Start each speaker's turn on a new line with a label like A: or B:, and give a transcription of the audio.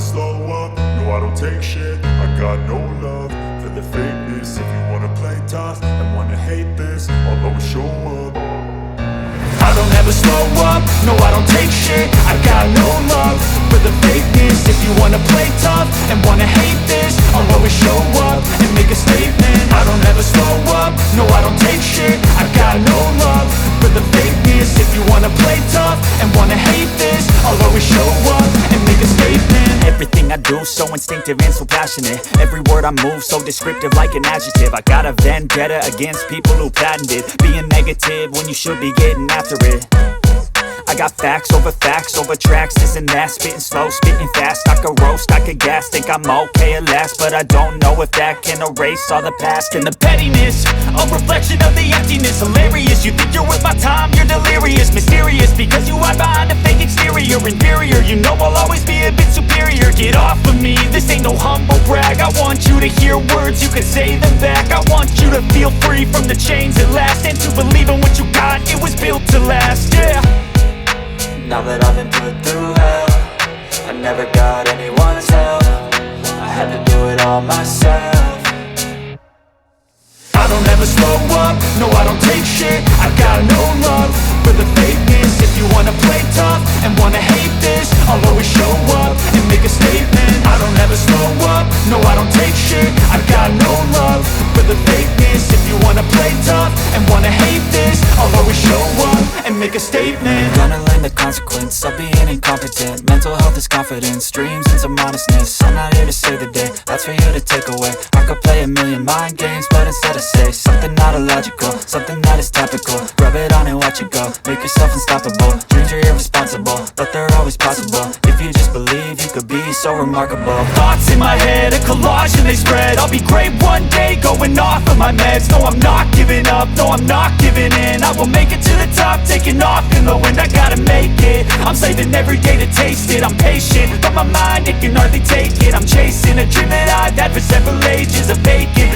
A: slow up, no I don't take shit. I got no love for the fakeness. If you wanna play tough and wanna hate this, I'll always show up. I don't ever slow up, no I don't take shit. I got no love for the fakeness. If you wanna play tough and wanna hate this, I'll always show up and make a statement. I don't ever slow up, no I don't take shit. I got no love for the fakeness. If you wanna play tough and wanna hate this, I'll always show up and make a statement.
B: Everything I do so instinctive and so passionate. Every word I move so descriptive like an adjective. I got a vendetta against people who patented being negative when you should be getting after it. I got facts over tracks, this and that. Spitting slow, spitting fast. I could roast, I could gas. Think I'm okay at last, but I don't know if that can erase all the past. And the pettiness, a reflection of the emptiness. Hilarious, you think you're worth my time, you're delirious. Mysterious, because you hide behind a fake exterior. Inferior, you know I'll always be a bit superior. Get off of me, this ain't no humble brag. I want you to hear words, you can say them back. I want you to feel free from the chains at last, and to believe in what you got, it was built to last, yeah.
C: Now that I've been put through hell, I never got anyone's help. I had to do it all myself.
A: I don't ever slow up, no I don't take shit. I got no love for the fakeness. If you wanna play tough and wanna hate this, I'll always show up and make a statement. I don't ever slow up, no I don't take shit. I got no love for the fakeness. If you wanna play tough and wanna hate this, I'll always show up and make a statement.
C: Gonna learn the consequence of being incompetent. Mental health is confidence, dreams and some honestness. I'm not here to save the day, that's for you to take away. I could play a million mind games, but instead I say something not illogical, something that is topical. Rub it on and watch it go, make yourself unstoppable. Dreams are irresponsible, but they're always possible. If you just believe, you could be so remarkable.
B: Thoughts in my head, a collage and they spread. I'll be great one day, going off of my meds. No, I'm not giving up, no, I'm not giving in. I will make it to the top, taking off in the wind. I gotta make it, I'm saving every day to taste it. I'm patient, but my mind, it can hardly take it. I'm chasing a dream that I've had for several ages, a vacant